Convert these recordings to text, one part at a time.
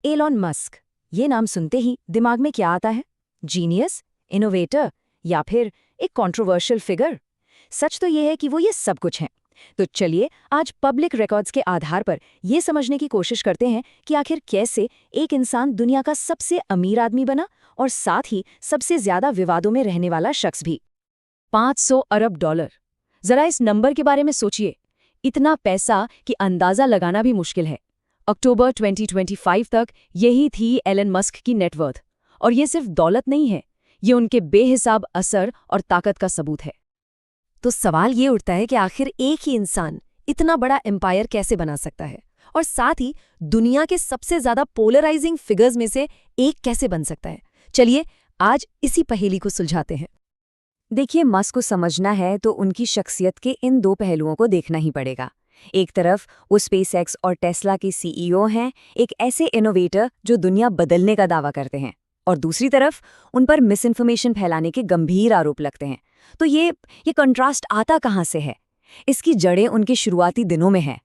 Elon Musk, ये नाम सुनते ही दिमाग में क्या आता है? जीनियस, इनोवेटर या फिर एक कंट्रोवर्शियल फिगर? सच तो ये है कि वो ये सब कुछ हैं। तो चलिए आज पब्लिक रिकॉर्ड्स के आधार पर ये समझने की कोशिश करते हैं कि आखिर कैसे एक इंसान दुनिया का सबसे अमीर आदमी बना और साथ ही सबसे ज्यादा विवादों में रहने वाला शख्स भी। 500 अरब डॉलर। जरा इस नंबर के बारे में सोचिए। इतना पैसा कि अंदाजा लगाना भी मुश्किल है। अक्टूबर 2025 तक यही थी एलन मस्क की नेटवर्थ। और ये सिर्फ दौलत नहीं है, ये उनके बेहिसाब असर और ताकत का सबूत है। तो सवाल ये उठता है कि आखिर एक ही इंसान इतना बड़ा एम्पायर कैसे बना सकता है और साथ ही दुनिया के सबसे ज्यादा पोलराइजिंग फिगर्स में से एक कैसे बन सकता है। चलिए आज इसी पहेली को सुलझाते हैं। देखिए, मस्क को समझना है तो उनकी शख्सियत के इन दो पहलुओं को देखना ही पड़ेगा। एक तरफ वो स्पेसएक्स और टेस्ला के सीईओ हैं, एक ऐसे इनोवेटर जो दुनिया बदलने का दावा करते हैं, और दूसरी तरफ उन पर मिस इन्फॉर्मेशन फैलाने के गंभीर आरोप लगते हैं। तो ये कंट्रास्ट आता कहाँ से है? इसकी जड़ें उनके शुरुआती दिनों में हैं।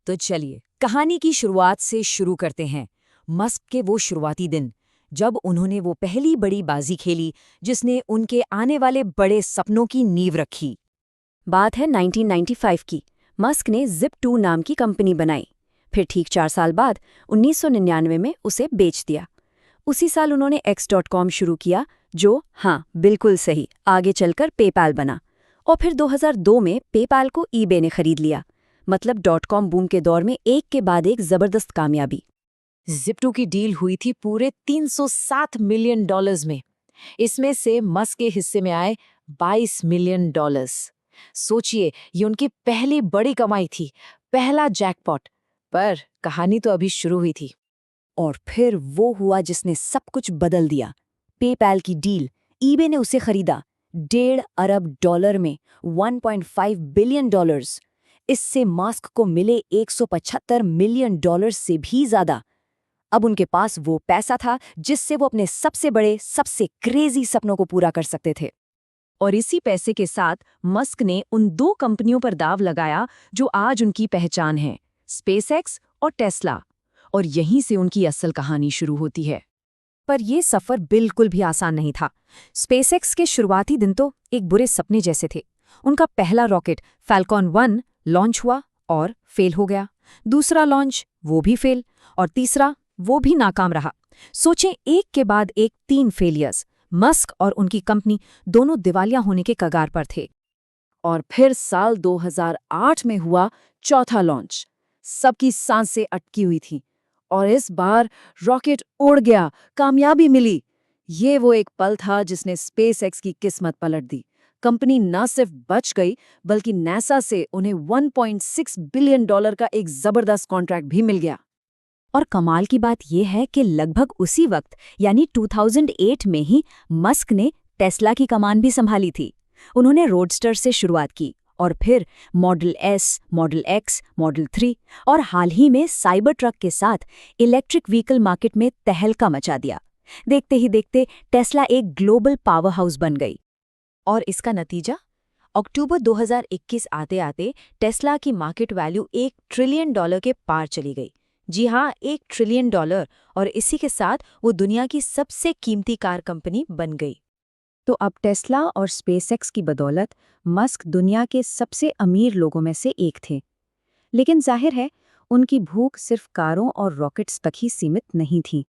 तो चलिए कहानी की शुरुआत से शुरू करते हैं। मस्क के वो शुरुआती दिन जब उन्होंने वो पहली बड़ी बाजी खेली जिसने उनके आने वाले बड़े सपनों की नींव रखी। बात है 1995 की। मस्क ने Zip2 नाम की कंपनी बनाई। फिर ठीक 4 साल बाद 1999 में उसे बेच दिया। उसी साल उन्होंने X.com शुरू किया, जो हाँ बिल्कुल सही आगे चलकर पेपैल बना। और फिर 2002 में पेपैल को eBay ने खरीद लिया। मतलब .com बूम के दौर में एक के बाद एक जबरदस्त कामयाबी। Zip2 की डील हुई थी पूरे $307 मिलियन में। इसमें से मस्क के हिस्से में आए $22 मिलियन। सोचिए, ये उनकी पहली बड़ी कमाई थी, पहला जैकपॉट। पर कहानी तो अभी शुरू हुई थी। और फिर वो हुआ जिसने सब कुछ बदल दिया। पेपैल की डील। eBay ने उसे खरीदा $1.5 अरब में, $1.5 बिलियन। इससे मस्क को मिले $175 मिलियन से भी ज्यादा। अब उनके पास वो पैसा था जिससे वो अपने सबसे बड़े, सबसे क्रेजी सपनों को पूरा कर सकते थे। और इसी पैसे के साथ मस्क ने उन दो कंपनियों पर दाव लगाया जो आज उनकी पहचान है, स्पेसएक्स और टेस्ला। और यहीं से उनकी असल कहानी शुरू होती है। पर यह सफर बिल्कुल भी आसान नहीं था। स्पेसएक्स के शुरुआती दिन तो एक बुरे सपने जैसे थे। उनका पहला रॉकेट फैल्कॉन 1 लॉन्च हुआ और फेल हो गया। दूसरा लॉन्च, वो भी फेल। और तीसरा, वो भी नाकाम रहा। सोचें, एक के बाद एक 3 फेलियर्स। मस्क और उनकी कंपनी दोनों दिवालिया होने के कगार पर थे। और फिर साल 2008 में हुआ चौथा लॉन्च। सबकी सांसें अटकी हुई थी। और इस बार रॉकेट उड़ गया, कामयाबी मिली। ये वो एक पल था जिसने स्पेसएक्स की किस्मत पलट दी। कंपनी न सिर्फ बच गई बल्कि नासा से उन्हें $1.6 बिलियन का एक जबरदस्त कॉन्ट्रैक्ट भी मिल गया। और कमाल की बात यह है कि लगभग उसी वक्त यानी 2008 में ही मस्क ने टेस्ला की कमान भी संभाली थी। उन्होंने रोडस्टर से शुरुआत की और फिर model S, model x, model 3 और हाल ही में साइबर ट्रक के साथ इलेक्ट्रिक व्हीकल मार्केट में तहलका मचा दिया। देखते ही देखते टेस्ला एक ग्लोबल पावर हाउस बन गई। और इसका नतीजा? अक्टूबर 2021 आते आते टेस्ला की मार्केट वैल्यू $1 ट्रिलियन के पार चली गई। जी हाँ, $1 ट्रिलियन। और इसी के साथ वो दुनिया की सबसे कीमती कार कंपनी बन गई। तो अब टेस्ला और स्पेसएक्स की बदौलत मस्क दुनिया के सबसे अमीर लोगों में से एक थे। लेकिन जाहिर है, उनकी भूख सिर्फ कारों और रॉकेट्स तक ही सीमित नहीं थी।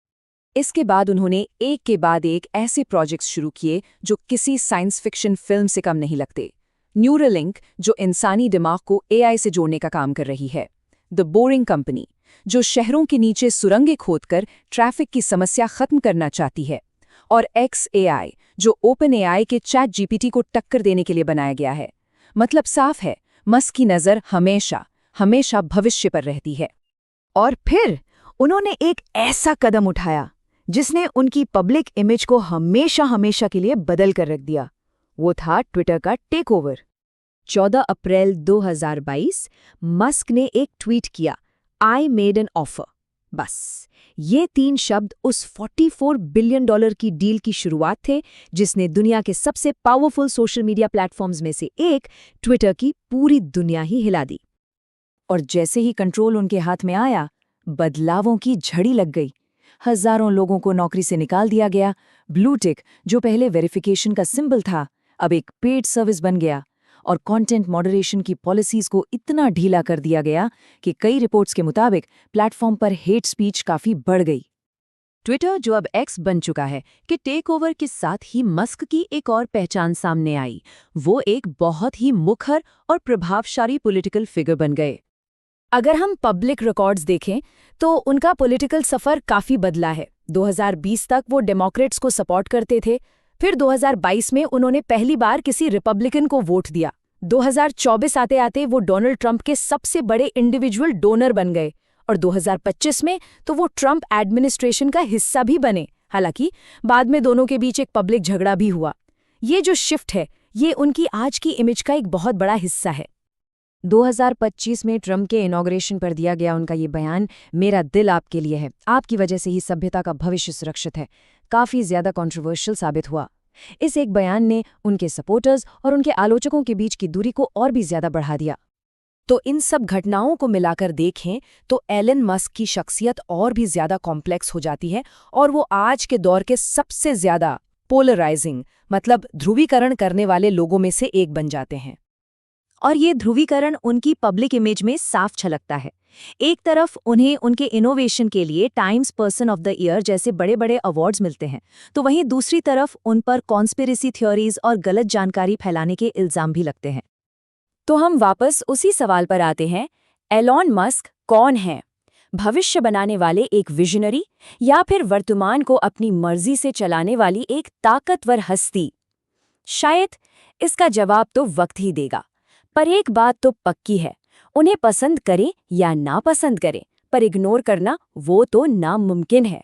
इसके बाद उन्होंने एक के बाद एक ऐसे प्रोजेक्ट्स शुरू किए जो किसी साइंस फिक्शन फिल्म से कम नहीं लगते। न्यूरालिंक, जो इंसानी दिमाग को एआई से जोड़ने का काम कर रही है। द बोरिंग कंपनी, जो शहरों के नीचे सुरंगें खोदकर ट्रैफिक की समस्या खत्म करना चाहती है। और XAI, जो ओपन एआई के चैट जीपीटी को टक्कर देने के लिए बनाया गया है। मतलब साफ है, मस्क की नज़र हमेशा हमेशा भविष्य पर रहती है। और फिर उन्होंने एक ऐसा कदम उठाया जिसने उनकी पब्लिक इमेज को हमेशा हमेशा के लिए बदल कर रख दिया। वो था ट्विटर का टेक ओवर। 14 अप्रैल 2022 मस्क ने एक ट्वीट किया, आई मेड एन ऑफर। बस ये 3 शब्द उस $44 बिलियन की डील की शुरुआत थे जिसने दुनिया के सबसे पावरफुल सोशल मीडिया प्लेटफॉर्म्स में से एक ट्विटर की पूरी दुनिया ही हिला दी। और जैसे ही कंट्रोल उनके हाथ में आया, बदलावों की झड़ी लग गई। हजारों लोगों को नौकरी से निकाल दिया गया। ब्लू टिक, जो पहले वेरिफिकेशन का सिंबल था, अब एक पेड सर्विस बन गया। और कंटेंट मॉडरेशन की पॉलिसीज को इतना ढीला कर दिया गया कि कई रिपोर्ट्स के मुताबिक प्लेटफॉर्म पर हेट स्पीच काफी बढ़ गई। ट्विटर, जो अब एक्स बन चुका है, के टेक ओवर के साथ ही मस्क की एक और पहचान सामने आई। वो एक बहुत ही मुखर और प्रभावशाली पॉलिटिकल फिगर बन गए। अगर हम पब्लिक रिकॉर्ड्स देखें तो उनका पॉलिटिकल सफर काफी बदला है। 2020 तक वो डेमोक्रेट्स को सपोर्ट करते थे, फिर 2022 में उन्होंने पहली बार किसी रिपब्लिकन को वोट दिया। 2024 आते आते वो डोनाल्ड ट्रंप के सबसे बड़े इंडिविजुअल डोनर बन गए, और 2025 में तो वो ट्रंप एडमिनिस्ट्रेशन का हिस्सा भी बने। हालांकि बाद में दोनों के बीच एक पब्लिक झगड़ा भी हुआ। ये जो शिफ्ट है, ये उनकी आज की इमेज का एक बहुत बड़ा हिस्सा है। 2025 में ट्रंप के इनॉग्रेशन पर दिया गया उनका ये बयान, मेरा दिल आपके लिए है, आपकी वजह से ही सभ्यता का भविष्य सुरक्षित है, काफी ज्यादा कंट्रोवर्शियल साबित हुआ। इस एक बयान ने उनके सपोर्टर्स और उनके आलोचकों के बीच की दूरी को और भी ज्यादा बढ़ा दिया। तो इन सब घटनाओं को मिलाकर देखें तो एलन मस्क की शख्सियत और भी ज्यादा कॉम्प्लेक्स हो जाती है, और वो आज के दौर के सबसे ज्यादा पोलराइजिंग, मतलब ध्रुवीकरण करने वाले लोगों में से एक बन जाते हैं। और ये ध्रुवीकरण उनकी पब्लिक इमेज में साफ झलकता है। एक तरफ उन्हें उनके इनोवेशन के लिए times person of the year जैसे बड़े बड़े अवार्ड्स मिलते हैं, तो वहीं दूसरी तरफ उन पर कॉन्स्पिरेसी थ्योरीज और गलत जानकारी फैलाने के इल्जाम भी लगते हैं। तो हम वापस उसी सवाल पर आते हैं, एलॉन मस्क कौन है? भविष्य बनाने वाले एक विजनरी, या फिर वर्तमान को अपनी मर्जी से चलाने वाली एक ताकतवर हस्ती? शायद इसका जवाब तो वक्त ही देगा। पर एक बात तो पक्की है, उन्हें पसंद करें या ना पसंद करें, पर इग्नोर करना वो तो नामुमकिन है।